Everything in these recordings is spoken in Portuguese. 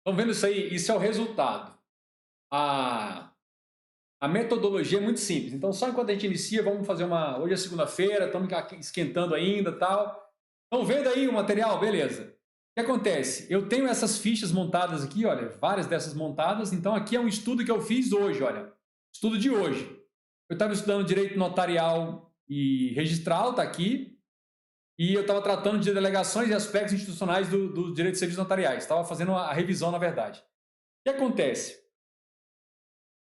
Estão vendo isso aí? Isso é o resultado. A, a metodologia é muito simples. Então, só enquanto a gente inicia, vamos fazer uma... Hoje é segunda-feira, estamos esquentando ainda e tal. Estão vendo aí o material? Beleza. O que acontece? Eu tenho essas fichas montadas aqui, olha, várias dessas montadas. Então, aqui é um estudo que eu fiz hoje, olha. Estudo de hoje. Eu estava estudando direito notarial e registral, está aqui. E eu estava tratando de delegações e aspectos institucionais do direito de serviços notariais. Estava fazendo a revisão, na verdade. O que acontece?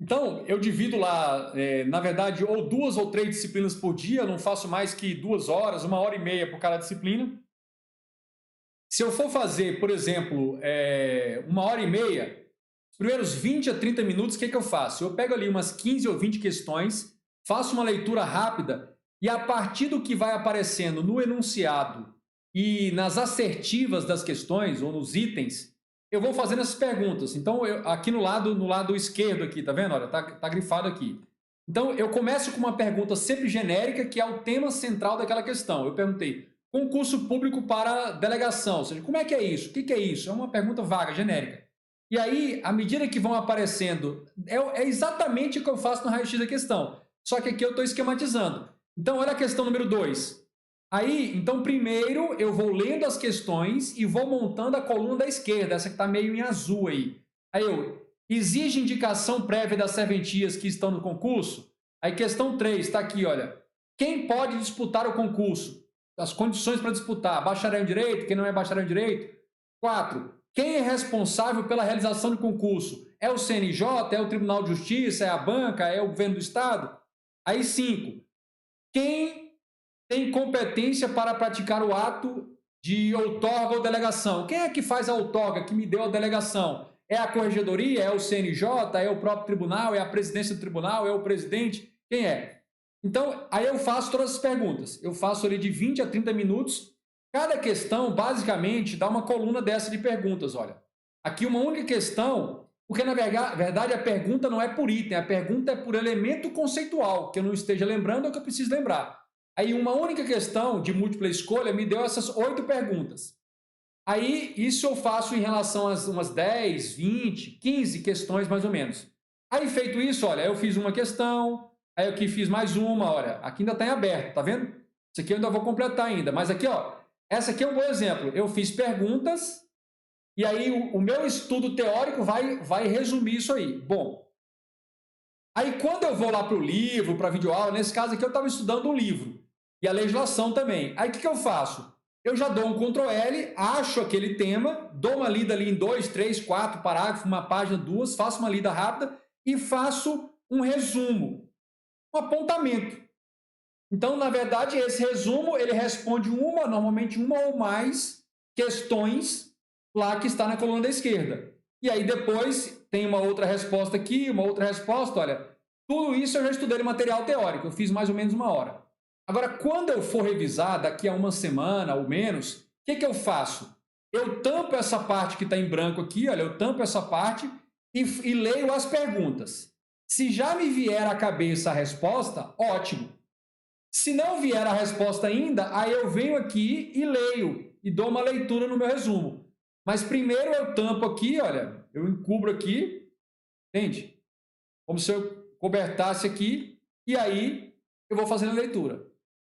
Então, eu divido lá, na verdade, ou 2 ou 3 disciplinas por dia, eu não faço mais que 2 horas, 1 hora e meia por cada disciplina. Se eu for fazer, por exemplo, 1 hora e meia, os primeiros 20 a 30 minutos, o que eu faço? Eu pego ali umas 15 ou 20 questões, faço uma leitura rápida e a partir do que vai aparecendo no enunciado e nas assertivas das questões ou nos itens, eu vou fazendo essas perguntas. Então, aqui no lado esquerdo aqui, tá vendo? Olha, tá grifado aqui. Então, eu começo com uma pergunta sempre genérica, que é o tema central daquela questão. Eu perguntei, concurso público para delegação, ou seja, como é que é isso? O que é isso? É uma pergunta vaga, genérica. E aí, à medida que vão aparecendo, é exatamente o que eu faço no raio-x da questão. Só que aqui eu estou esquematizando. Então, olha a questão número 2. Aí, então, primeiro eu vou lendo as questões e vou montando a coluna da esquerda, essa que está meio em azul aí. Aí exige indicação prévia das serventias que estão no concurso? Aí, questão 3, está aqui, olha. Quem pode disputar o concurso? As condições para disputar, bacharel em direito, quem não é bacharel em direito. 4. Quem é responsável pela realização do concurso? É o CNJ, é o Tribunal de Justiça, é a banca, é o governo do Estado? Aí 5. Quem tem competência para praticar o ato de outorga ou delegação? Quem é que faz a outorga, que me deu a delegação? É a corregedoria, é o CNJ, é o próprio tribunal, é a presidência do tribunal, é o presidente? Quem é? Então, aí eu faço todas as perguntas. Eu faço ali de 20 a 30 minutos. Cada questão, basicamente, dá uma coluna dessa de perguntas, olha. Aqui uma única questão, porque na verdade a pergunta não é por item, a pergunta é por elemento conceitual, que eu não esteja lembrando ou que eu preciso lembrar. Aí uma única questão de múltipla escolha me deu essas 8 perguntas. Aí isso eu faço em relação a umas 10, 20, 15 questões mais ou menos. Aí feito isso, olha, eu fiz uma questão, aí aqui fiz mais uma, olha, aqui ainda está em aberto, tá vendo? Isso aqui eu ainda vou completar ainda, mas aqui, ó, essa aqui é um bom exemplo. Eu fiz perguntas e aí o meu estudo teórico vai resumir isso aí. Bom, aí quando eu vou lá para o livro, para a videoaula, nesse caso aqui eu estava estudando um livro e a legislação também. Aí o que eu faço? Eu já dou um Ctrl L, acho aquele tema, dou uma lida ali em 2, 3, 4 parágrafos, uma página, 2, faço uma lida rápida e faço um resumo, um apontamento. Então, na verdade, esse resumo ele responde normalmente uma ou mais questões lá que está na coluna da esquerda. E aí depois tem uma outra resposta aqui, uma outra resposta, olha, tudo isso eu já estudei no material teórico, eu fiz mais ou menos 1 hora. Agora, quando eu for revisar daqui a uma semana ou menos, o que eu faço? Eu tampo essa parte que está em branco aqui, olha, eu tampo essa parte e leio as perguntas. Se já me vier à cabeça a resposta, ótimo. Se não vier a resposta ainda, aí eu venho aqui e leio e dou uma leitura no meu resumo. Mas primeiro eu tampo aqui, olha, eu encubro aqui, entende? Como se eu cobertasse aqui e aí eu vou fazendo a leitura.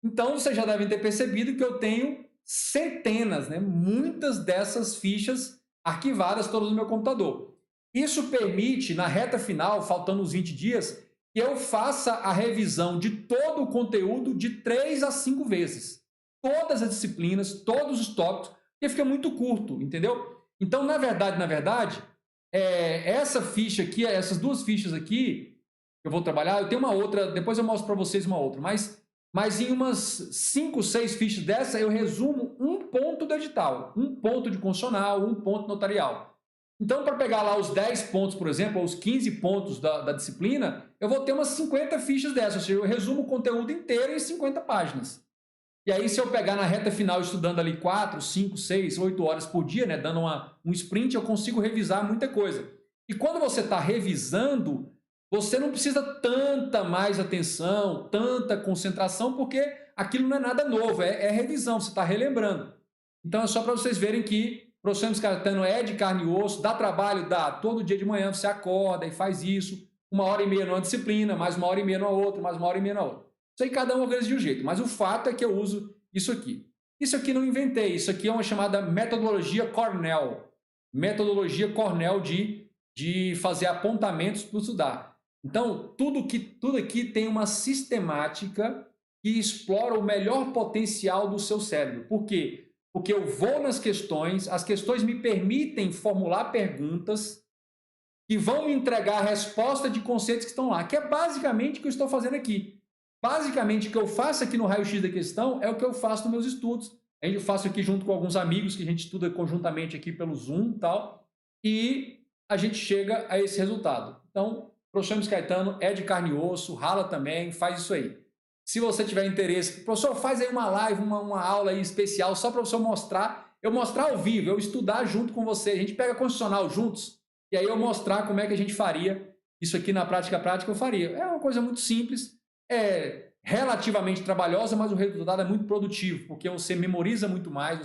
Então, vocês já devem ter percebido que eu tenho centenas, né, muitas dessas fichas arquivadas todas no meu computador. Isso permite, na reta final, faltando uns 20 dias, que eu faça a revisão de todo o conteúdo de 3 a 5 vezes. Todas as disciplinas, todos os tópicos, porque fica muito curto, entendeu? Então, na verdade, essa ficha aqui, essas 2 fichas aqui, eu vou trabalhar, eu tenho uma outra, depois eu mostro para vocês uma outra, mas em umas 5, 6 fichas dessa, eu resumo um ponto do edital, um ponto de constitucional, um ponto notarial. Então, para pegar lá os 10 pontos, por exemplo, ou os 15 pontos da disciplina, eu vou ter umas 50 fichas dessas, ou seja, eu resumo o conteúdo inteiro em 50 páginas. E aí, se eu pegar na reta final estudando ali 4, 5, 6, 8 horas por dia, né, dando um sprint, eu consigo revisar muita coisa. E quando você está revisando, você não precisa tanta mais atenção, tanta concentração, porque aquilo não é nada novo, é revisão, você está relembrando. Então, é só para vocês verem que professor Hermes Caetano é de carne e osso, dá trabalho, dá. Todo dia de manhã você acorda e faz isso, 1h30 numa disciplina, mais 1h30 na outra, mais 1h30 na outra. Isso aí cada um organiza de um jeito, mas o fato é que eu uso isso aqui. Isso aqui não inventei, isso aqui é uma chamada metodologia Cornell. Metodologia Cornell de fazer apontamentos para estudar. Então, tudo aqui tem uma sistemática que explora o melhor potencial do seu cérebro. Por quê? Porque eu vou nas questões, as questões me permitem formular perguntas que vão me entregar a resposta de conceitos que estão lá, que é basicamente o que eu estou fazendo aqui. Basicamente, o que eu faço aqui no raio-x da questão é o que eu faço nos meus estudos. Eu faço aqui junto com alguns amigos que a gente estuda conjuntamente aqui pelo Zoom e tal, e a gente chega a esse resultado. Então, o professor Hermes Caetano é de carne e osso, rala também, faz isso aí. Se você tiver interesse, professor, faz aí uma live, uma aula aí especial, só para você mostrar, eu mostrar ao vivo, eu estudar junto com você, a gente pega constitucional juntos, e aí eu mostrar como é que a gente faria isso aqui na prática eu faria. É uma coisa muito simples, é relativamente trabalhosa, mas o resultado é muito produtivo, porque você memoriza muito mais,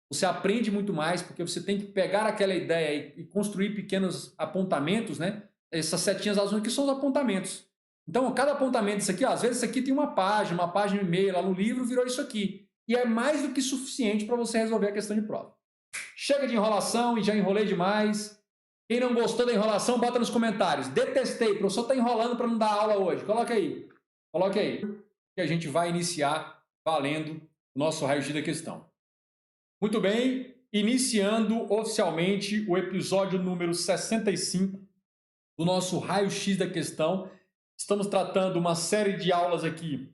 você aprende muito mais, porque você tem que pegar aquela ideia e construir pequenos apontamentos, né? Essas setinhas azuis aqui são os apontamentos. Então, cada apontamento disso aqui, ó, às vezes isso aqui tem uma página e meia lá no livro, virou isso aqui. E é mais do que suficiente para você resolver a questão de prova. Chega de enrolação e já enrolei demais. Quem não gostou da enrolação, bota nos comentários. Detestei, o professor está enrolando para não dar aula hoje. Coloca aí. Coloque aí. Que a gente vai iniciar valendo o nosso raio-x da questão. Muito bem, iniciando oficialmente o episódio número 65 do nosso raio-x da questão. Estamos tratando uma série de aulas aqui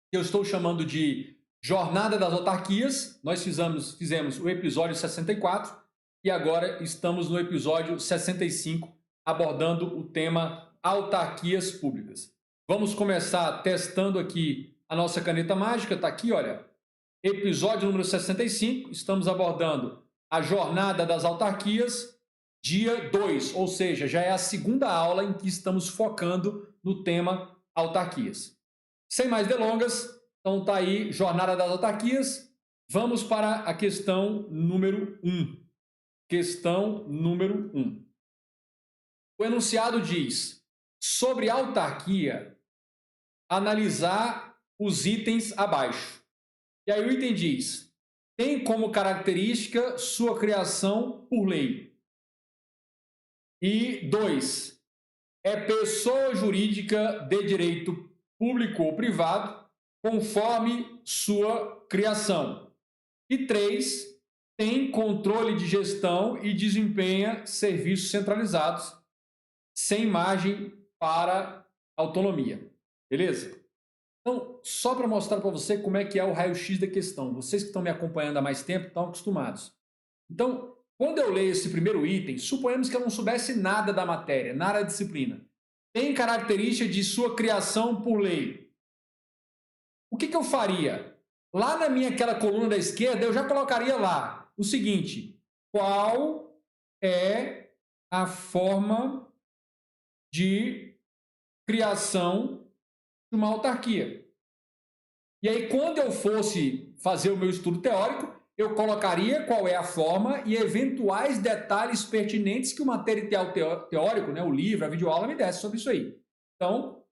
que eu estou chamando de Jornada das Autarquias. Nós fizemos o episódio 64 e agora estamos no episódio 65, abordando o tema autarquias públicas. Vamos começar testando aqui a nossa caneta mágica. Está aqui, olha. Episódio número 65, estamos abordando a Jornada das Autarquias, dia 2, ou seja, já é a segunda aula em que estamos focando no tema autarquias. Sem mais delongas, então está aí, Jornada das Autarquias. Vamos para a questão número 1. Questão número 1. O enunciado diz, sobre autarquia, analisar os itens abaixo. E aí o item diz, tem como característica sua criação por lei. E 2, é pessoa jurídica de direito público ou privado, conforme sua criação. E 3, tem controle de gestão e desempenha serviços centralizados, sem margem para autonomia. Beleza? Então, só para mostrar para você como é que é o raio-x da questão. Vocês que estão me acompanhando há mais tempo estão acostumados. Então, quando eu leio esse primeiro item, suponhamos que eu não soubesse nada da matéria, nada da disciplina. Tem característica de sua criação por lei. O que eu faria? Lá na minha aquela coluna da esquerda, eu já colocaria lá o seguinte, qual é a forma de criação de uma autarquia. E aí, quando eu fosse fazer o meu estudo teórico, eu colocaria qual é a forma e eventuais detalhes pertinentes que o material teórico, né, o livro, a videoaula, me desse sobre isso aí. Então,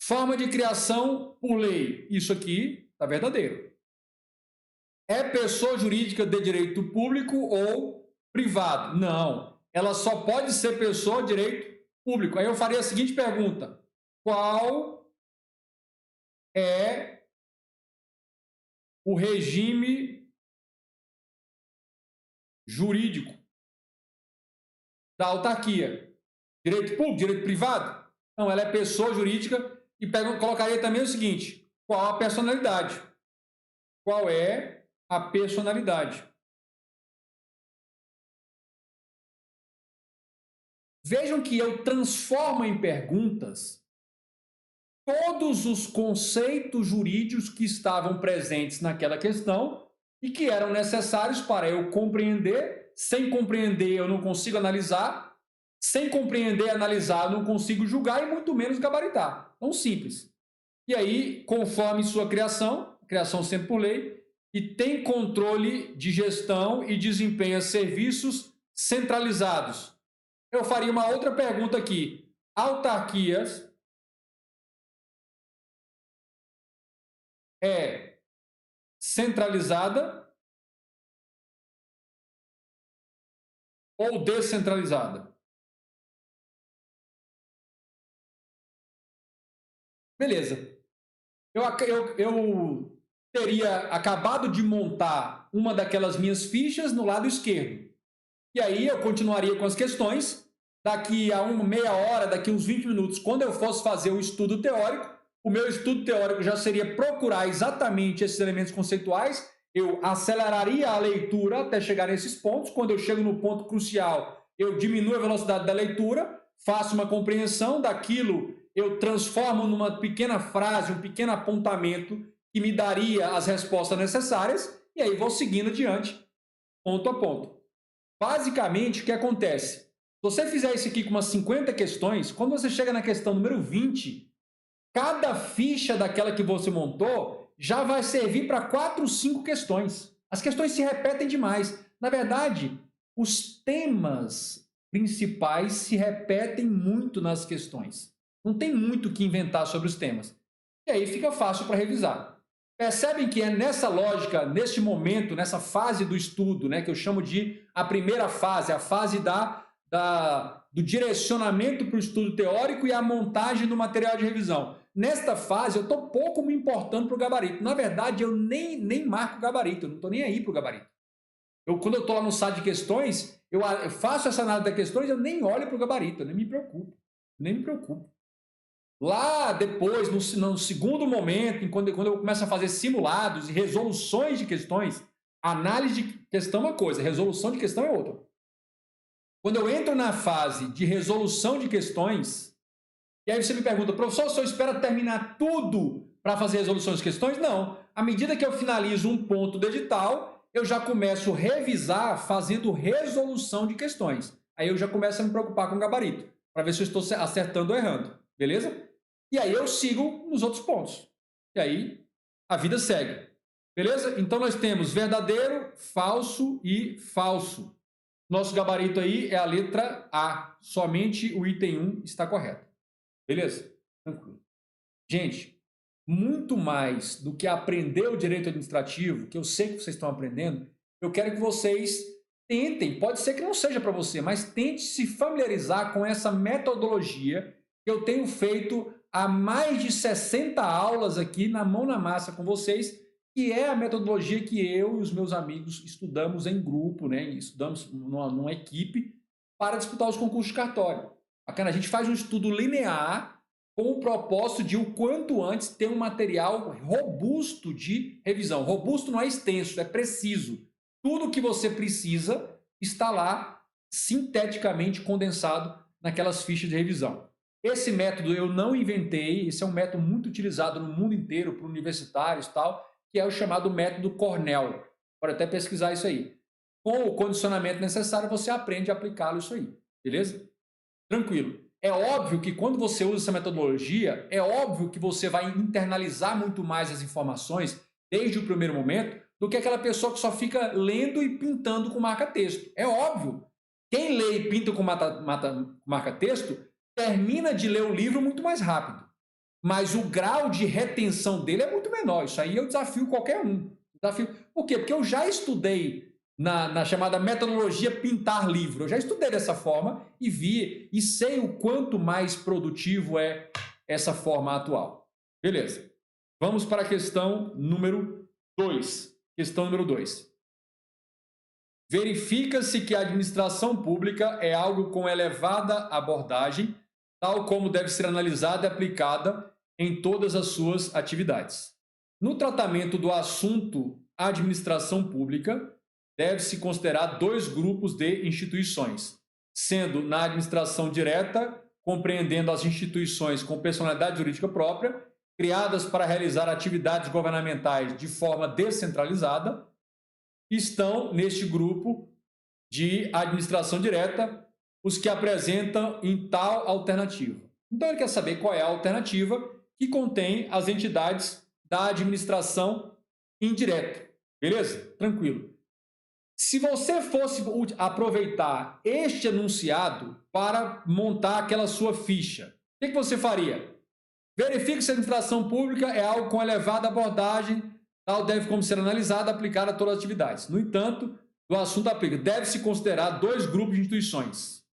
forma de criação por lei. Isso aqui está verdadeiro. É pessoa jurídica de direito público ou privado? Não. Ela só pode ser pessoa de direito público. Aí eu faria a seguinte pergunta. Qual é o regime jurídico da autarquia? Direito público, direito privado? Não, ela é pessoa jurídica e colocaria também o seguinte, qual a personalidade? Qual é a personalidade? Vejam que eu transformo em perguntas todos os conceitos jurídicos que estavam presentes naquela questão e que eram necessários para eu compreender. Sem compreender, eu não consigo analisar. Sem compreender e analisar, eu não consigo julgar e muito menos gabaritar. Tão simples. E aí, conforme sua criação sempre por lei, e tem controle de gestão e desempenha serviços centralizados. Eu faria uma outra pergunta aqui. Autarquias é centralizada ou descentralizada? Beleza. Eu teria acabado de montar uma daquelas minhas fichas no lado esquerdo. E aí eu continuaria com as questões. Daqui a uma meia hora, daqui uns 20 minutos, quando eu fosse fazer o estudo teórico, o meu estudo teórico já seria procurar exatamente esses elementos conceituais. Eu aceleraria a leitura até chegar nesses pontos. Quando eu chego no ponto crucial, eu diminuo a velocidade da leitura, faço uma compreensão daquilo, eu transformo numa pequena frase, um pequeno apontamento que me daria as respostas necessárias, e aí vou seguindo adiante, ponto a ponto. Basicamente, o que acontece? Se você fizer isso aqui com umas 50 questões, quando você chega na questão número 20, cada ficha daquela que você montou já vai servir para 4, 5 questões. As questões se repetem demais. Na verdade, os temas principais se repetem muito nas questões. Não tem muito o que inventar sobre os temas. E aí fica fácil para revisar. Percebem que é nessa lógica, neste momento, nessa fase do estudo, né, que eu chamo de a primeira fase, a fase do direcionamento para o estudo teórico e a montagem do material de revisão. Nesta fase, eu estou pouco me importando para o gabarito. Na verdade, eu nem marco o gabarito, eu não estou nem aí para o gabarito. Quando eu estou lá no site de questões, eu faço essa análise das questões, eu nem olho para o gabarito, eu nem me preocupo. Nem me preocupo. Lá depois, no segundo momento, quando eu começo a fazer simulados e resoluções de questões, análise de questão é uma coisa, resolução de questão é outra. Quando eu entro na fase de resolução de questões, e aí você me pergunta, professor, o senhor espera terminar tudo para fazer resolução de questões? Não. À medida que eu finalizo um ponto do edital, eu já começo a revisar fazendo resolução de questões. Aí eu já começo a me preocupar com o gabarito, para ver se eu estou acertando ou errando. Beleza? E aí eu sigo nos outros pontos. E aí a vida segue. Beleza? Então nós temos verdadeiro, falso e falso. Nosso gabarito aí é a letra A. Somente o item 1 está correto. Beleza? Tranquilo. Gente, muito mais do que aprender o direito administrativo, que eu sei que vocês estão aprendendo, eu quero que vocês tentem, pode ser que não seja para você, mas tente se familiarizar com essa metodologia que eu tenho feito há mais de 60 aulas aqui na mão na massa com vocês, que é a metodologia que eu e os meus amigos estudamos em grupo, né? Estudamos numa equipe para disputar os concursos de cartório. Bacana, a gente faz um estudo linear com o propósito de o quanto antes ter um material robusto de revisão. Robusto não é extenso, é preciso. Tudo que você precisa está lá sinteticamente condensado naquelas fichas de revisão. Esse método eu não inventei, esse é um método muito utilizado no mundo inteiro por universitários e tal, que é o chamado método Cornell. Pode até pesquisar isso aí. Com o condicionamento necessário, você aprende a aplicá-lo isso aí, beleza? Tranquilo. É óbvio que quando você usa essa metodologia, é óbvio que você vai internalizar muito mais as informações desde o primeiro momento do que aquela pessoa que só fica lendo e pintando com marca-texto. É óbvio. Quem lê e pinta com marca-texto termina de ler o livro muito mais rápido. Mas o grau de retenção dele é muito menor. Isso aí eu desafio qualquer um. Por quê? Porque eu já estudei na chamada metodologia pintar livro. Eu já estudei dessa forma e vi e sei o quanto mais produtivo é essa forma atual. Beleza. Vamos para a questão número 2. Questão número 2. Verifica-se que a administração pública é algo com elevada abordagem, tal como deve ser analisada e aplicada em todas as suas atividades. No tratamento do assunto administração pública, deve-se considerar dois grupos de instituições, sendo na administração direta, compreendendo as instituições com personalidade jurídica própria, criadas para realizar atividades governamentais de forma descentralizada, estão neste grupo de administração direta os que apresentam em tal alternativa. Então ele quer saber qual é a alternativa que contém as entidades da administração indireta. Beleza? Tranquilo. Se você fosse aproveitar este enunciado para montar aquela sua ficha, o que você faria? Verifique se a administração pública é algo com elevada abordagem, tal deve como ser analisada, aplicada a todas as atividades. No entanto, o assunto aplica. Deve-se considerar 2 grupos de instituições.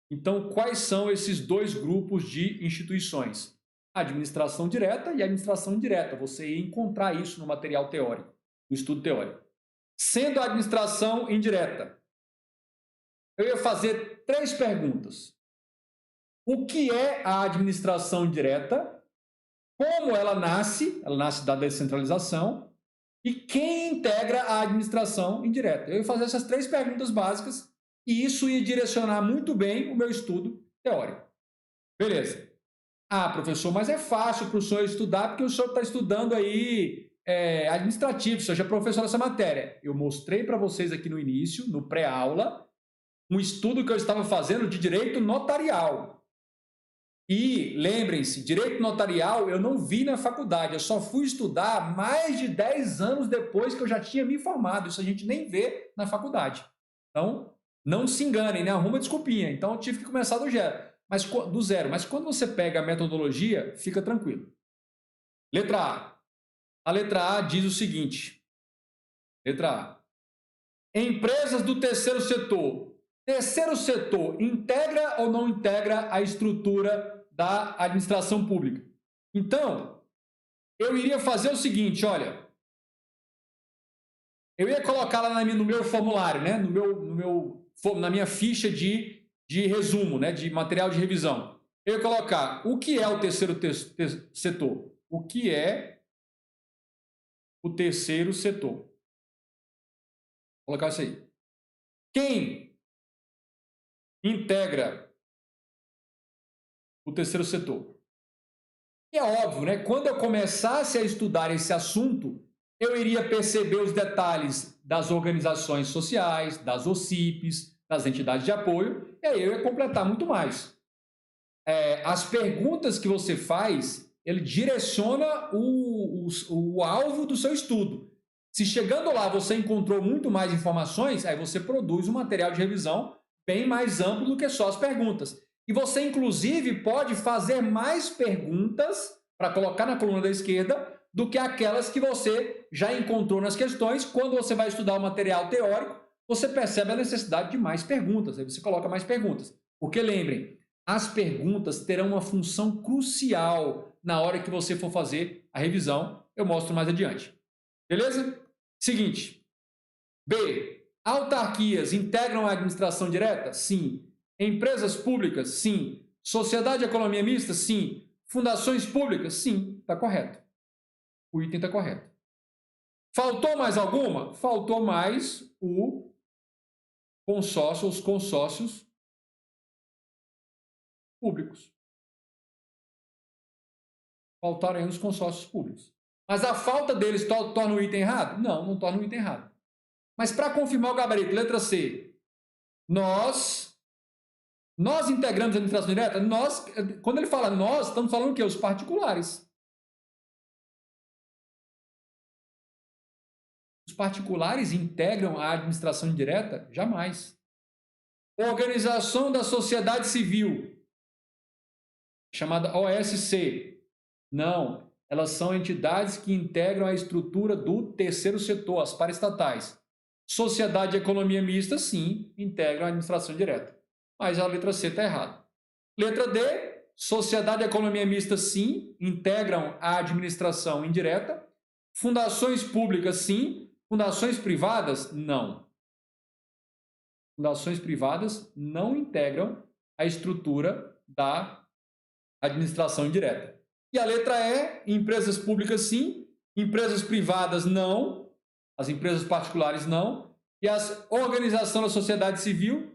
Então, quais são esses 2 grupos de instituições? A administração direta e a administração indireta. Você ia encontrar isso no material teórico, no estudo teórico. Sendo a administração indireta, eu ia fazer 3 perguntas. O que é a administração indireta? Como ela nasce da descentralização, e quem integra a administração indireta? Eu ia fazer essas 3 perguntas básicas e isso ia direcionar muito bem o meu estudo teórico. Beleza. Ah, professor, mas é fácil para o senhor estudar porque o senhor está estudando aí administrativo, o senhor já é professor dessa matéria. Eu mostrei para vocês aqui no início, no pré-aula, um estudo que eu estava fazendo de direito notarial. E, lembrem-se, direito notarial eu não vi na faculdade, eu só fui estudar mais de 10 anos depois que eu já tinha me formado. Isso a gente nem vê na faculdade. Então, não se enganem, né? Arruma desculpinha. Então, eu tive que começar do zero. Mas quando você pega a metodologia, fica tranquilo. Letra A. A letra A diz o seguinte. Letra A. Empresas do terceiro setor. Terceiro setor integra ou não integra a estrutura da administração pública? Então, eu iria fazer o seguinte, olha. Eu ia colocar lá no meu formulário, né? Na minha ficha de resumo, né? De material de revisão. Eu ia colocar o que é o terceiro setor. O que é o terceiro setor? Vou colocar isso aí. Quem integra o terceiro setor? E é óbvio, né? Quando eu começasse a estudar esse assunto, eu iria perceber os detalhes das organizações sociais, das OCIPs, das entidades de apoio, e aí eu ia completar muito mais. As perguntas que você faz, ele direciona o alvo do seu estudo. Se chegando lá você encontrou muito mais informações, aí você produz um material de revisão bem mais amplo do que só as perguntas. E você, inclusive, pode fazer mais perguntas para colocar na coluna da esquerda do que aquelas que você já encontrou nas questões. Quando você vai estudar o material teórico, você percebe a necessidade de mais perguntas. Aí você coloca mais perguntas. Porque lembrem, as perguntas terão uma função crucial na hora que você for fazer a revisão. Eu mostro mais adiante. Beleza? Seguinte. B. Autarquias integram a administração direta? Sim. Empresas públicas? Sim. Sociedade de economia mista? Sim. Fundações públicas? Sim. Está correto. O item está correto. Faltou mais alguma? Faltou mais o consórcio, os consórcios públicos. Faltaram aí os consórcios públicos. Mas a falta deles torna o item errado? Não, não torna o item errado. Mas para confirmar o gabarito, letra C, nós integramos a administração direta? Quando ele fala nós, estamos falando o quê? Os particulares. Os particulares integram a administração indireta? Jamais. Organização da sociedade civil, chamada OSC. Não, elas são entidades que integram a estrutura do terceiro setor, as paraestatais. Sociedade de economia mista, sim, integram a administração direta. Mas a letra C está errada. Letra D, sociedade de economia mista, sim, integram a administração indireta. Fundações públicas, sim. Fundações privadas, não. Fundações privadas não integram a estrutura da administração indireta. E a letra E, empresas públicas, sim. Empresas privadas, não. As empresas particulares, não. E as organizações da sociedade civil,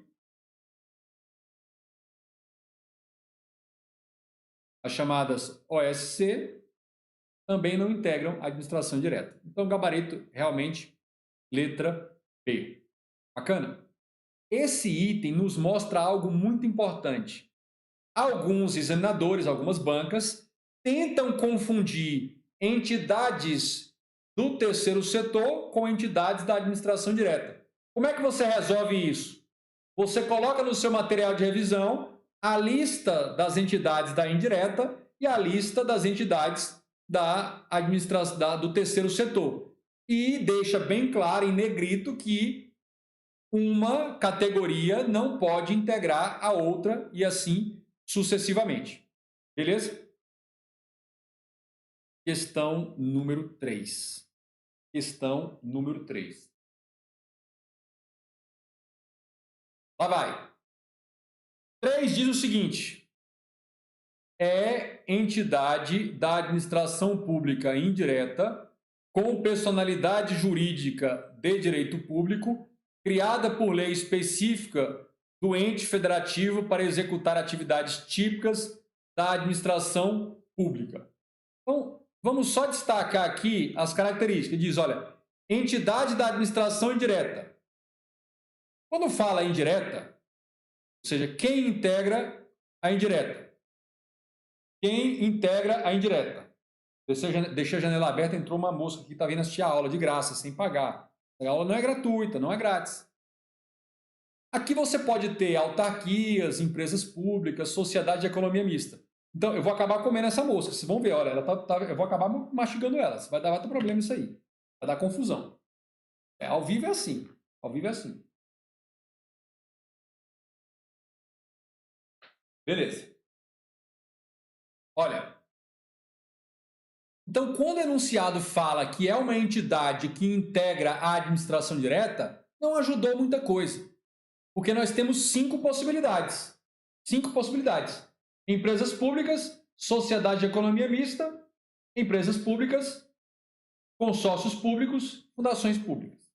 as chamadas OSC, também não integram a administração direta. Então, gabarito, realmente, letra B. Bacana? Esse item nos mostra algo muito importante. Alguns examinadores, algumas bancas, tentam confundir entidades do terceiro setor com entidades da administração direta. Como é que você resolve isso? Você coloca no seu material de revisão a lista das entidades da indireta e a lista das entidades da administração do terceiro setor. E deixa bem claro em negrito que uma categoria não pode integrar a outra e assim sucessivamente. Beleza? Questão número 3. Questão número 3. Lá vai. 3 diz o seguinte: é entidade da administração pública indireta com personalidade jurídica de direito público, criada por lei específica do ente federativo para executar atividades típicas da administração pública. Então, vamos só destacar aqui as características. Diz, olha, entidade da administração indireta. Quando fala indireta, ou seja, quem integra a indireta? Quem integra a indireta? Deixei a janela aberta, entrou uma moça aqui que está vindo assistir a aula de graça, sem pagar. A aula não é gratuita, não é grátis. Aqui você pode ter autarquias, empresas públicas, sociedade de economia mista. Então, eu vou acabar comendo essa moça. Vocês vão ver, olha, eu vou acabar mastigando ela. Vai dar outro problema isso aí. Vai dar confusão. Ao vivo é assim. Ao vivo é assim. Beleza. Olha. Então, quando o enunciado fala que é uma entidade que integra a administração direta, não ajudou muita coisa. Porque nós temos 5 possibilidades. 5 possibilidades. Empresas públicas, sociedade de economia mista, empresas públicas, consórcios públicos, fundações públicas.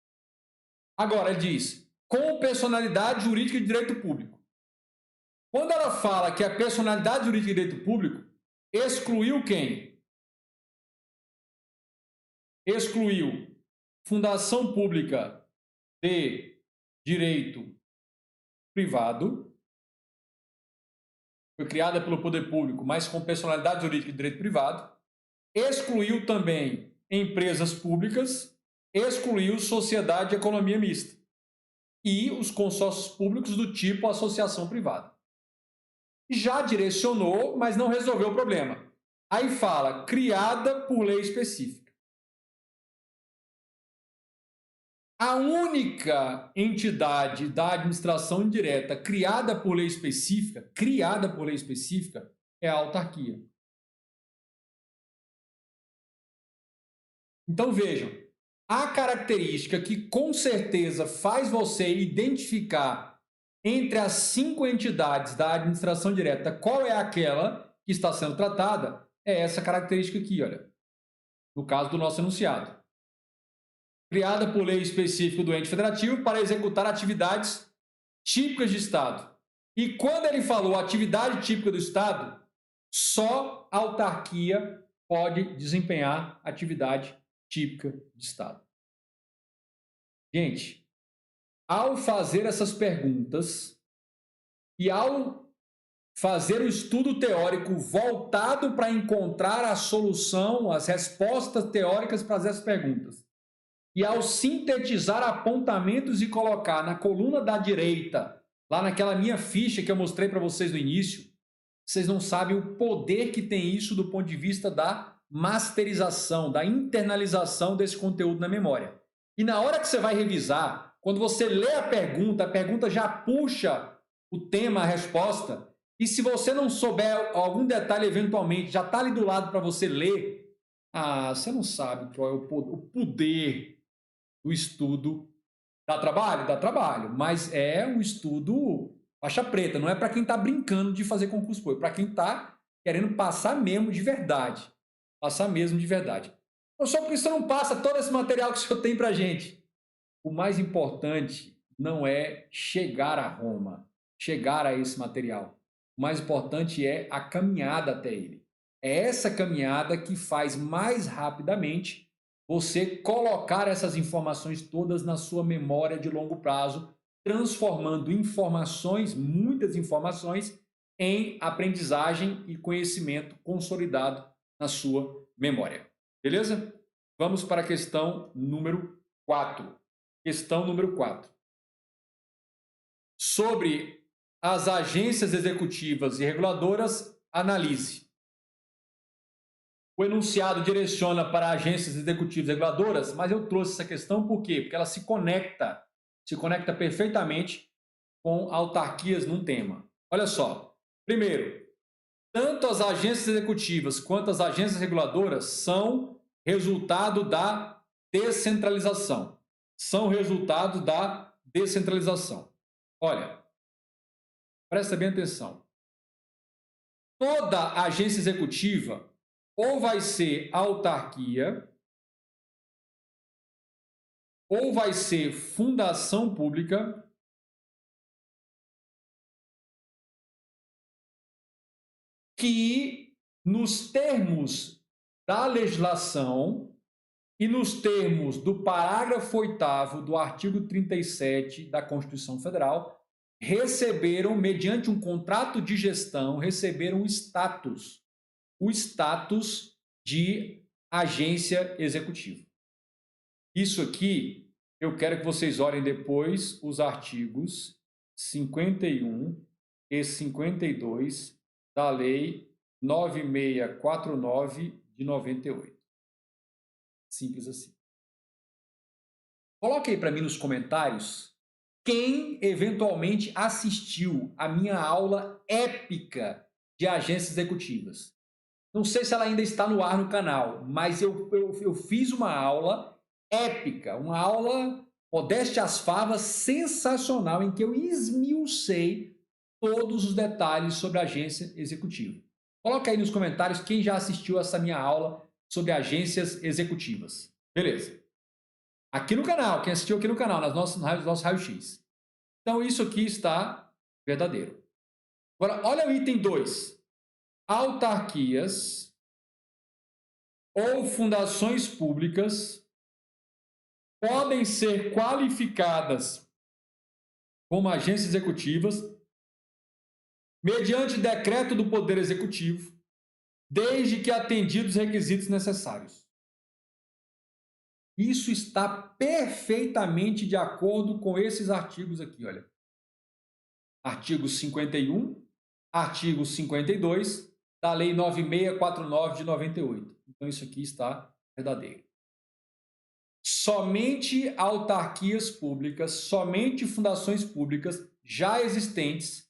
Agora, ele diz, com personalidade jurídica de direito público. Quando ela fala que a personalidade jurídica de direito público excluiu quem? Excluiu fundação pública de direito privado, foi criada pelo poder público, mas com personalidade jurídica de direito privado, excluiu também empresas públicas, excluiu sociedade de economia mista e os consórcios públicos do tipo associação privada. Já direcionou, mas não resolveu o problema. Aí fala, criada por lei específica. A única entidade da administração indireta criada por lei específica é a autarquia. Então vejam, a característica que com certeza faz você identificar entre as 5 entidades da administração direta qual é aquela que está sendo tratada é essa característica aqui, olha, no caso do nosso enunciado. Criada por lei específica do ente federativo para executar atividades típicas de Estado. E quando ele falou atividade típica do Estado, só a autarquia pode desempenhar atividade típica de Estado. Gente, ao fazer essas perguntas e ao fazer o estudo teórico voltado para encontrar a solução, as respostas teóricas para essas perguntas, e ao sintetizar apontamentos e colocar na coluna da direita, lá naquela minha ficha que eu mostrei para vocês no início, vocês não sabem o poder que tem isso do ponto de vista da masterização, da internalização desse conteúdo na memória. E na hora que você vai revisar, quando você lê a pergunta já puxa o tema, a resposta, e se você não souber algum detalhe eventualmente, já está ali do lado para você ler, você não sabe qual é o poder do estudo. Dá trabalho? Dá trabalho, mas é um estudo faixa preta, não é para quem está brincando de fazer concurso público, é para quem está querendo passar mesmo de verdade. Passar mesmo de verdade. Então, só porque você não passa todo esse material que o senhor tem para a gente. O mais importante não é chegar a Roma, chegar a esse material. O mais importante é a caminhada até ele. É essa caminhada que faz mais rapidamente você colocar essas informações todas na sua memória de longo prazo, transformando informações, muitas informações, em aprendizagem e conhecimento consolidado na sua memória. Beleza? Vamos para a questão número 4. Questão número 4. Sobre as agências executivas e reguladoras, analise. O enunciado direciona para agências executivas e reguladoras, mas eu trouxe essa questão por quê? Porque ela se conecta perfeitamente com autarquias num tema. Olha só. Primeiro, tanto as agências executivas quanto as agências reguladoras são resultado da descentralização. São resultado da descentralização. Olha, presta bem atenção. Toda agência executiva ou vai ser autarquia, ou vai ser fundação pública, que, nos termos da legislação e nos termos do parágrafo 8º do artigo 37 da Constituição Federal, receberam, mediante um contrato de gestão, receberam o status de agência executiva. Isso aqui, eu quero que vocês olhem depois os artigos 51 e 52 da Lei 9649 de 98. Simples assim. Coloque aí para mim nos comentários quem eventualmente assistiu a minha aula épica de agências executivas. Não sei se ela ainda está no ar no canal, mas eu fiz uma aula épica, uma aula, modéstia às favas, sensacional, em que eu esmiucei todos os detalhes sobre a agência executiva. Coloca aí nos comentários quem já assistiu essa minha aula sobre agências executivas. Beleza. Aqui no canal, quem assistiu aqui no canal, nos nossos raios-x. Então, isso aqui está verdadeiro. Agora, olha o item 2. Autarquias ou fundações públicas podem ser qualificadas como agências executivas mediante decreto do Poder Executivo, desde que atendidos os requisitos necessários. Isso está perfeitamente de acordo com esses artigos aqui, olha. Artigo 51, artigo 52 da Lei 9649 de 98. Então, isso aqui está verdadeiro. Somente autarquias públicas, somente fundações públicas já existentes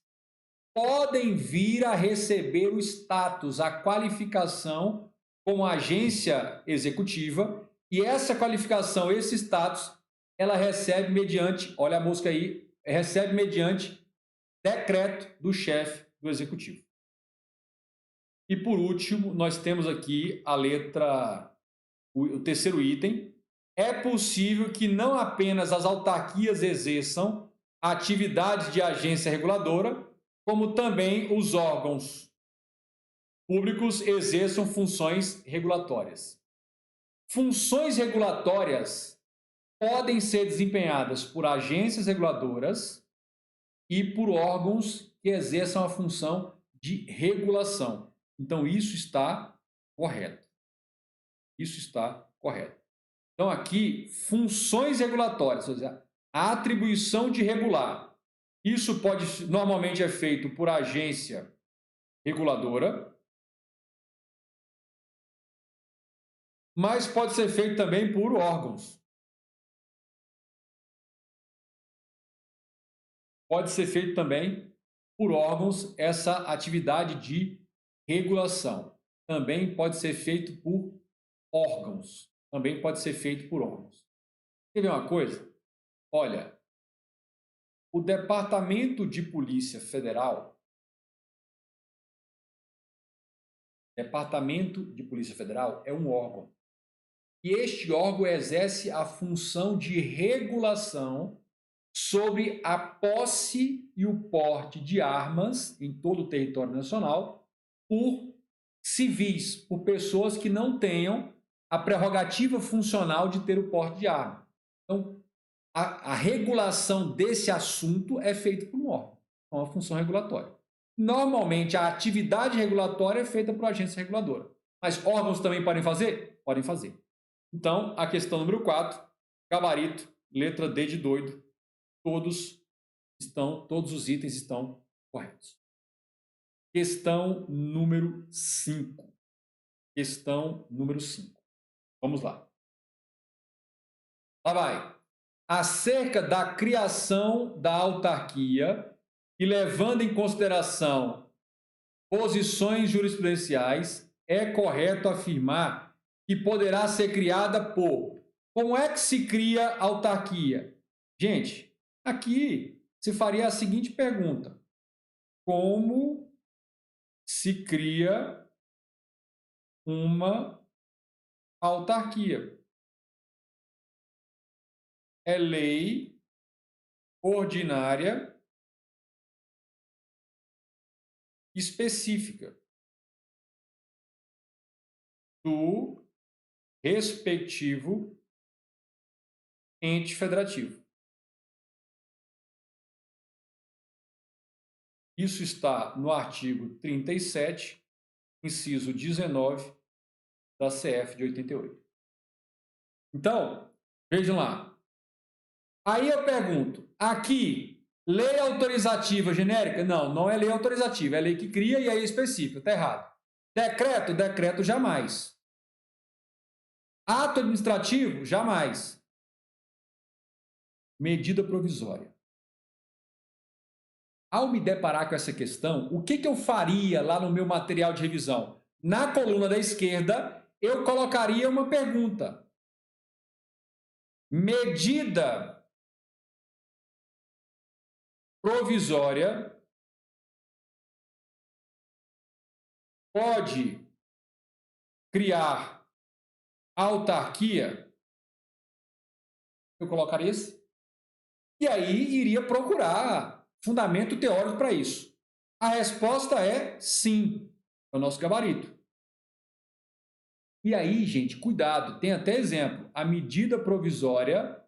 podem vir a receber o status, a qualificação como agência executiva, e essa qualificação, esse status, ela recebe mediante, olha a mosca aí, recebe mediante decreto do chefe do executivo. E por último, nós temos aqui a letra, o terceiro item. É possível que não apenas as autarquias exerçam atividades de agência reguladora, como também os órgãos públicos exerçam funções regulatórias. Funções regulatórias podem ser desempenhadas por agências reguladoras e por órgãos que exerçam a função de regulação. Então, isso está correto. Isso está correto. Então, aqui, funções regulatórias, ou seja, a atribuição de regular. Isso normalmente é feito por agência reguladora, mas pode ser feito também por órgãos. Pode ser feito também por órgãos essa atividade de regulação. Também pode ser feito por órgãos. Também pode ser feito por órgãos. Quer ver uma coisa? Olha, o Departamento de Polícia Federal, é um órgão. E este órgão exerce a função de regulação sobre a posse e o porte de armas em todo o território nacional por civis, por pessoas que não tenham a prerrogativa funcional de ter o porte de arma. Então, a regulação desse assunto é feita por um órgão, é uma função regulatória. Normalmente, a atividade regulatória é feita por agência reguladora. Mas órgãos também podem fazer? Podem fazer. Então, a questão número 4, gabarito, letra D de doido, todos os itens estão corretos. Questão número 5. Questão número 5. Vamos lá. Lá vai. Acerca da criação da autarquia e levando em consideração posições jurisprudenciais, é correto afirmar que poderá ser criada por... Como é que se cria autarquia? Gente, aqui se faria a seguinte pergunta. Como se cria uma autarquia? É lei ordinária específica do respectivo ente federativo. Isso está no artigo 37, inciso 19 da CF de 88. Então, vejam lá. Aí eu pergunto, aqui, lei autorizativa genérica? Não, não é lei autorizativa, é lei que cria e aí é específica, está errado. Decreto? Decreto jamais. Ato administrativo? Jamais. Medida provisória. Ao me deparar com essa questão, o que eu faria lá no meu material de revisão? Na coluna da esquerda, eu colocaria uma pergunta. Medida provisória pode criar autarquia? Eu colocaria isso. E aí iria procurar fundamento teórico para isso. A resposta é sim, é o nosso gabarito. E aí, gente, cuidado, tem até exemplo. A medida provisória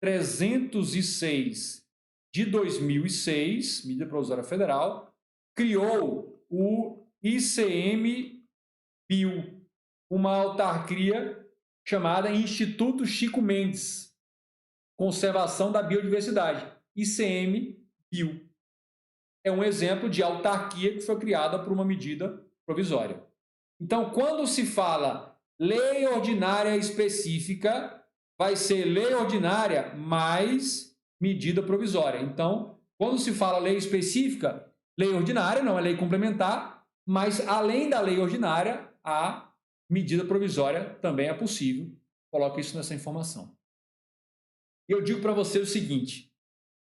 306 de 2006, medida provisória federal, criou o ICMBio, uma autarquia chamada Instituto Chico Mendes, Conservação da Biodiversidade, ICMBio. É um exemplo de autarquia que foi criada por uma medida provisória. Então, quando se fala lei ordinária específica, vai ser lei ordinária mais medida provisória. Então, quando se fala lei específica, lei ordinária não é lei complementar, mas além da lei ordinária, a medida provisória também é possível. Coloque isso nessa informação. E eu digo para você o seguinte,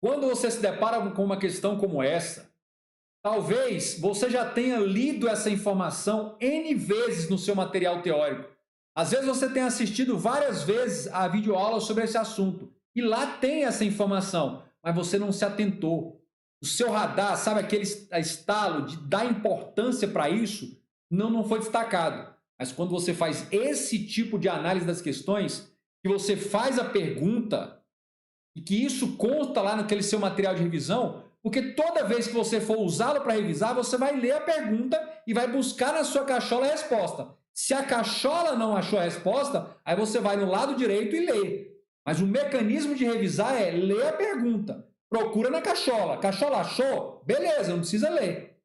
quando você se depara com uma questão como essa, talvez você já tenha lido essa informação N vezes no seu material teórico. Às vezes você tenha assistido várias vezes a videoaula sobre esse assunto. E lá tem essa informação, mas você não se atentou. O seu radar, sabe aquele estalo de dar importância para isso, não foi destacado. Mas quando você faz esse tipo de análise das questões, que você faz a pergunta e que isso consta lá naquele seu material de revisão, porque toda vez que você for usá-lo para revisar, você vai ler a pergunta e vai buscar na sua cachola a resposta. Se a cachola não achou a resposta, aí você vai no lado direito e lê. Mas o mecanismo de revisar é ler a pergunta. Procura na cachola. Cachola achou? Beleza, não precisa ler.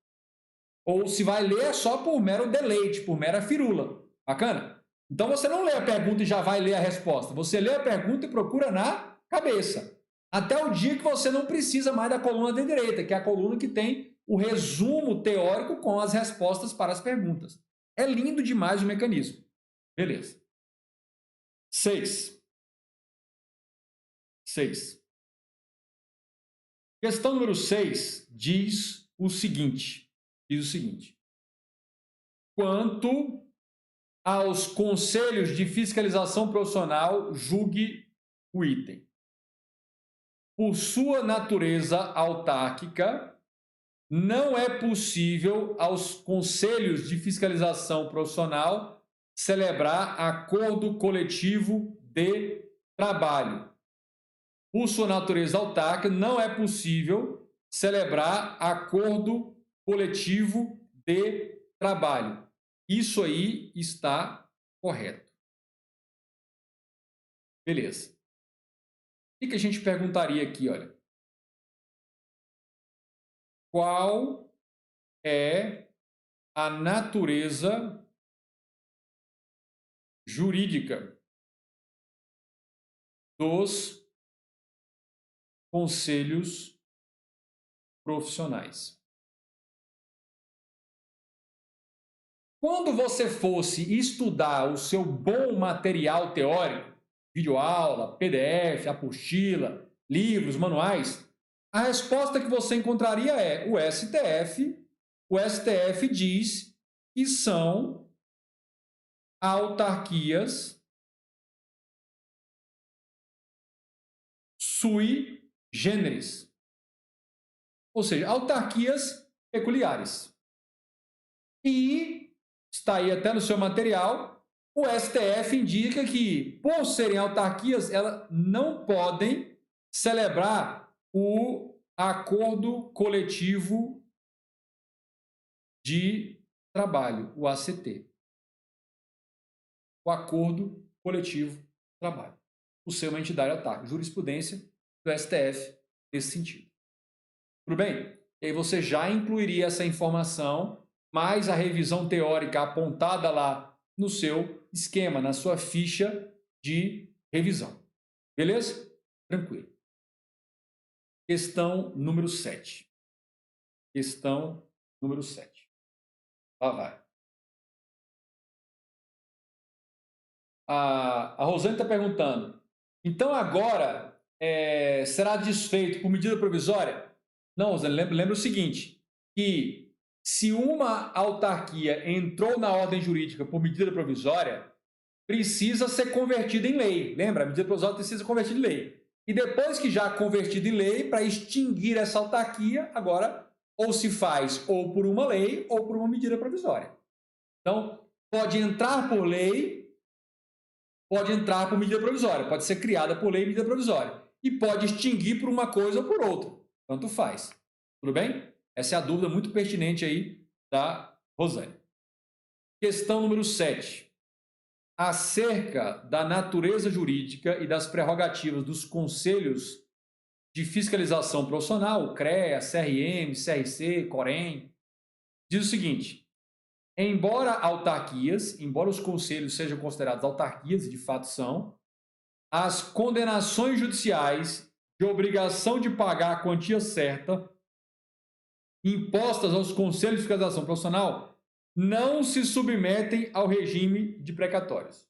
Ou se vai ler é só por mero deleite, por mera firula. Bacana? Então você não lê a pergunta e já vai ler a resposta. Você lê a pergunta e procura na cabeça. Até o dia que você não precisa mais da coluna de direita, que é a coluna que tem o resumo teórico com as respostas para as perguntas. É lindo demais o mecanismo. Beleza. 6. Questão número 6 diz o seguinte. Quanto aos conselhos de fiscalização profissional, julgue o item. Por sua natureza autárquica, não é possível aos conselhos de fiscalização profissional celebrar acordo coletivo de trabalho. Por sua natureza autárquica, não é possível celebrar acordo coletivo de trabalho. Isso aí está correto. Beleza. O que a gente perguntaria aqui, olha? Qual é a natureza jurídica dos conselhos profissionais? Quando você fosse estudar o seu bom material teórico, videoaula, PDF, apostila, livros, manuais, a resposta que você encontraria é o STF diz que são autarquias sui generis, ou seja, autarquias peculiares. E está aí até no seu material, o STF indica que, por serem autarquias, elas não podem celebrar o acordo coletivo de trabalho, o ACT. O acordo coletivo de trabalho. Por ser uma entidade autárquica. Jurisprudência do STF nesse sentido. Tudo bem? E aí você já incluiria essa informação, mais a revisão teórica apontada lá no seu esquema, na sua ficha de revisão. Beleza? Tranquilo. Questão número 7. Questão número 7. Lá vai. A Rosane está perguntando, então agora será desfeito por medida provisória? Não, Rosane, lembra o seguinte, que se uma autarquia entrou na ordem jurídica por medida provisória, precisa ser convertida em lei. Lembra? A medida provisória precisa ser convertida em lei. E depois que já convertida em lei, para extinguir essa autarquia, agora ou se faz ou por uma lei ou por uma medida provisória. Então, pode entrar por lei, pode entrar por medida provisória, pode ser criada por lei e medida provisória. E pode extinguir por uma coisa ou por outra. Tanto faz. Tudo bem? Essa é a dúvida muito pertinente aí da Rosane. Questão número 7. Acerca da natureza jurídica e das prerrogativas dos conselhos de fiscalização profissional, CREA, CRM, CRC, COREM, diz o seguinte: embora os conselhos sejam considerados autarquias, e de fato são, as condenações judiciais de obrigação de pagar a quantia certa impostas aos conselhos de fiscalização profissional não se submetem ao regime de precatórios.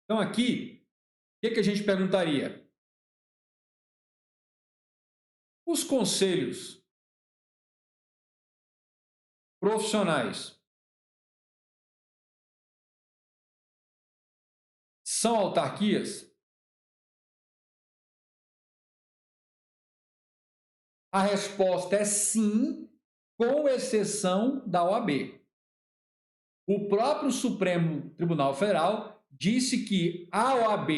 Então, aqui, o que a gente perguntaria? Os conselhos profissionais são autarquias? A resposta é sim, com exceção da OAB. O próprio Supremo Tribunal Federal disse que a OAB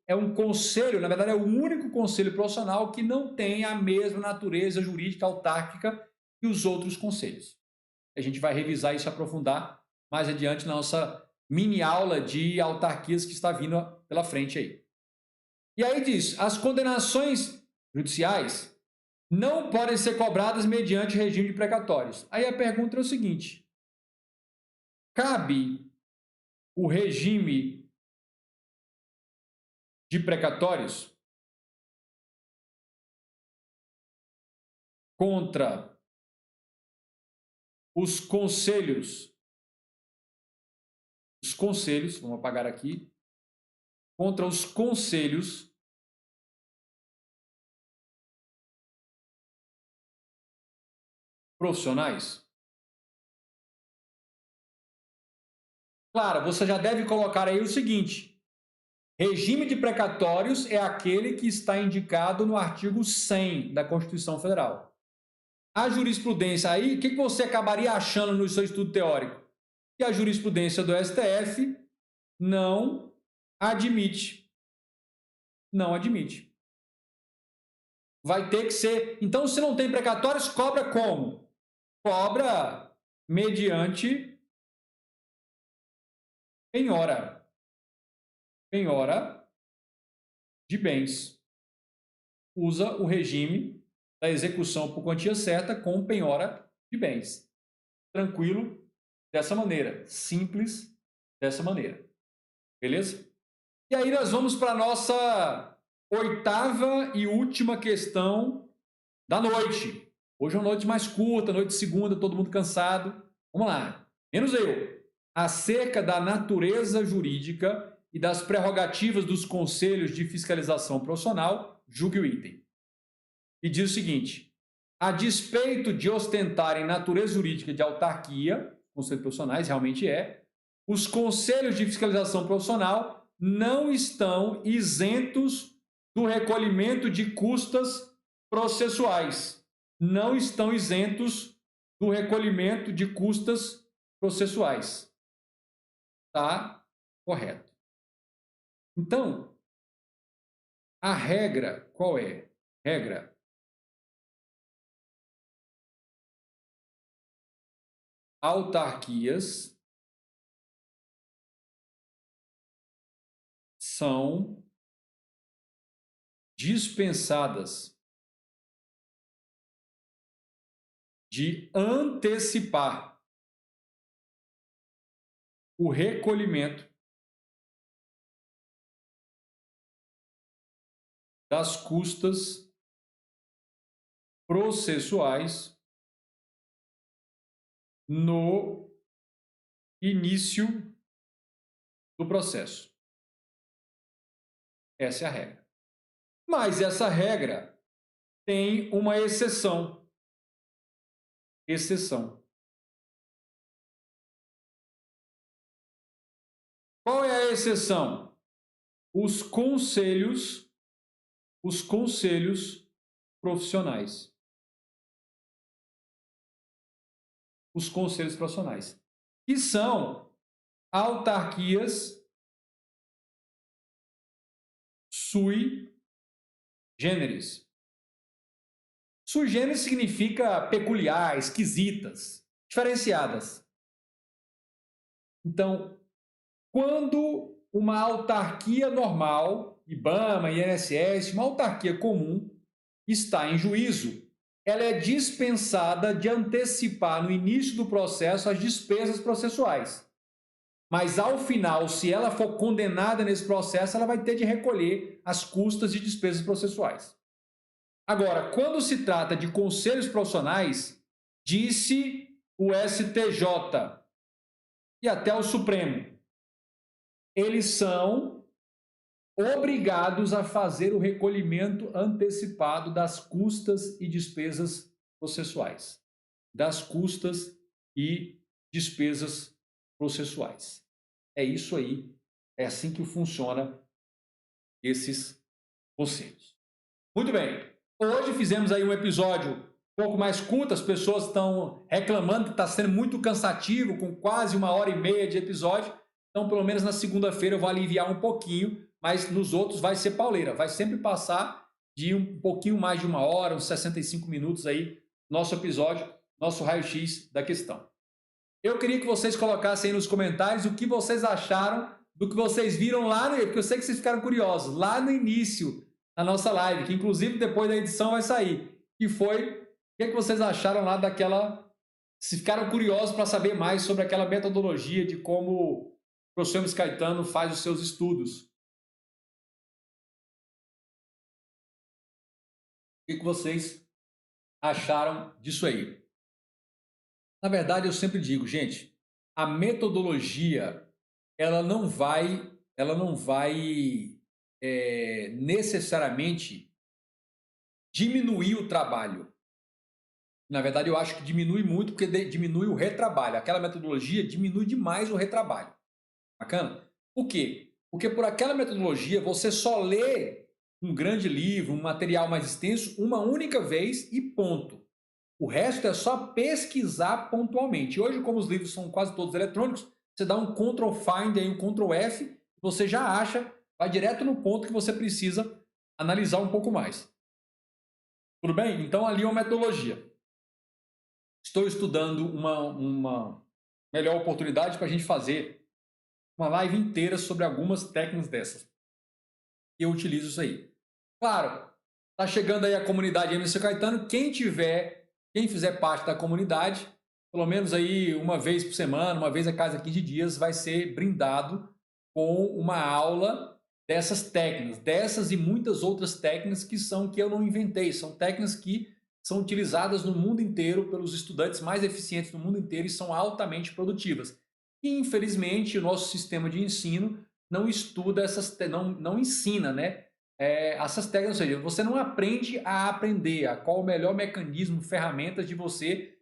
é um conselho, na verdade é o único conselho profissional que não tem a mesma natureza jurídica autárquica que os outros conselhos. A gente vai revisar isso e aprofundar mais adiante na nossa mini aula de autarquias que está vindo pela frente aí. E aí diz, as condenações judiciais não podem ser cobradas mediante regime de precatórios. Aí a pergunta é o seguinte: cabe o regime de precatórios contra os conselhos, vamos apagar aqui, contra os conselhos profissionais? Claro, você já deve colocar aí o seguinte: regime de precatórios é aquele que está indicado no artigo 100 da Constituição Federal. A jurisprudência aí, o que você acabaria achando no seu estudo teórico? Que a jurisprudência do STF não admite. Não admite. Vai ter que ser... Então, se não tem precatórios, cobra como? Cobra mediante penhora. Penhora de bens. Usa o regime da execução por quantia certa com penhora de bens. Tranquilo dessa maneira, simples dessa maneira. Beleza? E aí nós vamos para a nossa oitava e última questão da noite. Hoje é uma noite mais curta, noite de segunda, todo mundo cansado. Vamos lá. Menos eu. Acerca da natureza jurídica e das prerrogativas dos conselhos de fiscalização profissional, julgue o item. E diz o seguinte: a despeito de ostentarem natureza jurídica de autarquia, conselhos profissionais realmente os conselhos de fiscalização profissional não estão isentos do recolhimento de custas processuais. Não estão isentos do recolhimento de custas processuais. Tá correto. Então, a regra qual é? Regra: autarquias são dispensadas de antecipar o recolhimento das custas processuais no início do processo. Essa é a regra. Mas essa regra tem uma exceção. Exceção. Qual é a exceção? Os conselhos profissionais. Os conselhos profissionais, que são autarquias sui generis. Sui generis significa peculiar, esquisitas, diferenciadas. Então, quando uma autarquia normal, IBAMA, INSS, uma autarquia comum, está em juízo, ela é dispensada de antecipar no início do processo as despesas processuais. Mas ao final, se ela for condenada nesse processo, ela vai ter de recolher as custas e despesas processuais. Agora, quando se trata de conselhos profissionais, disse o STJ e até o Supremo, eles são obrigados a fazer o recolhimento antecipado das custas e despesas processuais. Das custas e despesas processuais. É isso aí. É assim que funciona esses conselhos. Muito bem. Hoje fizemos aí um episódio um pouco mais curto. As pessoas estão reclamando que está sendo muito cansativo, com quase 1h30 de episódio. Então, pelo menos na segunda-feira eu vou aliviar um pouquinho, mas nos outros vai ser pauleira. Vai sempre passar de um pouquinho mais de 1h, uns 65 minutos aí, nosso episódio, nosso raio-x da questão. Eu queria que vocês colocassem aí nos comentários o que vocês acharam do que vocês viram lá, porque eu sei que vocês ficaram curiosos, lá no início da nossa live, que inclusive depois da edição vai sair, que foi o que vocês acharam lá daquela... Se ficaram curiosos para saber mais sobre aquela metodologia de como o professor Hermes Caetano faz os seus estudos. O que vocês acharam disso aí? Na verdade, eu sempre digo, gente, a metodologia ela não vai necessariamente diminuir o trabalho. Na verdade, eu acho que diminui muito porque diminui o retrabalho. Aquela metodologia diminui demais o retrabalho. Bacana? Por quê? Porque por aquela metodologia você só lê um grande livro, um material mais extenso, uma única vez e ponto. O resto é só pesquisar pontualmente. Hoje, como os livros são quase todos eletrônicos, você dá um Ctrl Find aí, um Ctrl F, você já acha, vai direto no ponto que você precisa analisar um pouco mais. Tudo bem? Então, ali é uma metodologia. Estou estudando uma melhor oportunidade para a gente fazer uma live inteira sobre algumas técnicas dessas. e eu utilizo isso aí. Claro, tá chegando aí a comunidade Emerson Caetano. Quem fizer parte da comunidade, pelo menos aí uma vez por semana, uma vez a cada 15 dias, vai ser brindado com uma aula dessas técnicas, dessas e muitas outras técnicas que eu não inventei, são técnicas que são utilizadas no mundo inteiro pelos estudantes mais eficientes do mundo inteiro e são altamente produtivas. E, infelizmente, o nosso sistema de ensino não estuda não ensina, né? Essas técnicas, ou seja, você não aprende a aprender, qual o melhor mecanismo, ferramentas de você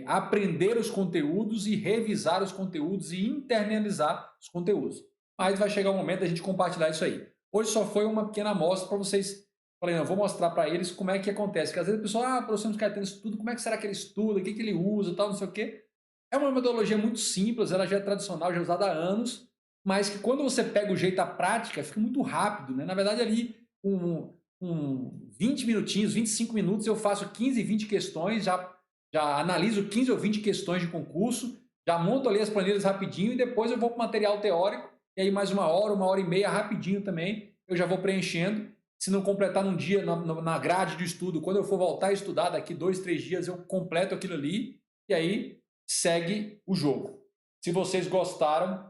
aprender os conteúdos e revisar os conteúdos e internalizar os conteúdos. Mas vai chegar o momento da gente compartilhar isso aí. Hoje só foi uma pequena amostra para vocês. Falei, não, vou mostrar para eles como é que acontece. Porque às vezes a pessoa, professor Caetano estuda, como é que será que ele estuda, o que ele usa, tal, não sei o quê. É uma metodologia muito simples, ela já é tradicional, já é usada há anos, mas que quando você pega o jeito da prática, fica muito rápido, né? Na verdade, ali, com 20 minutinhos, 25 minutos, eu faço 15, 20 questões, já analiso 15 ou 20 questões de concurso, já monto ali as planilhas rapidinho e depois eu vou para o material teórico, e aí mais uma hora e meia rapidinho também, eu já vou preenchendo. Se não completar num dia na grade de estudo, quando eu for voltar a estudar daqui 2, 3 dias, eu completo aquilo ali e aí segue o jogo. Se vocês gostaram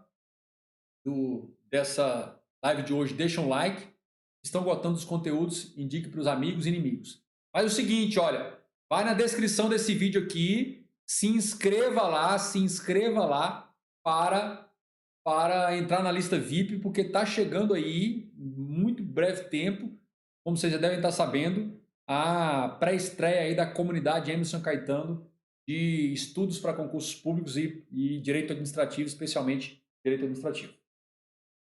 dessa live de hoje, deixa um like. Estão gostando dos conteúdos, indique para os amigos e inimigos. Mas é o seguinte, olha, vai na descrição desse vídeo aqui, se inscreva lá para entrar na lista VIP, porque está chegando aí, muito breve tempo, como vocês já devem estar sabendo, a pré-estreia aí da comunidade Emerson Caetano de estudos para concursos públicos e direito administrativo, especialmente direito administrativo.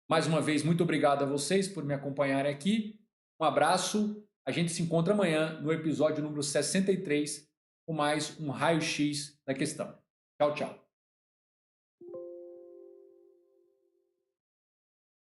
Mais uma vez, muito obrigado a vocês por me acompanharem aqui. Um abraço. A gente se encontra amanhã no episódio número 63 com mais um raio-x da questão. Tchau, tchau.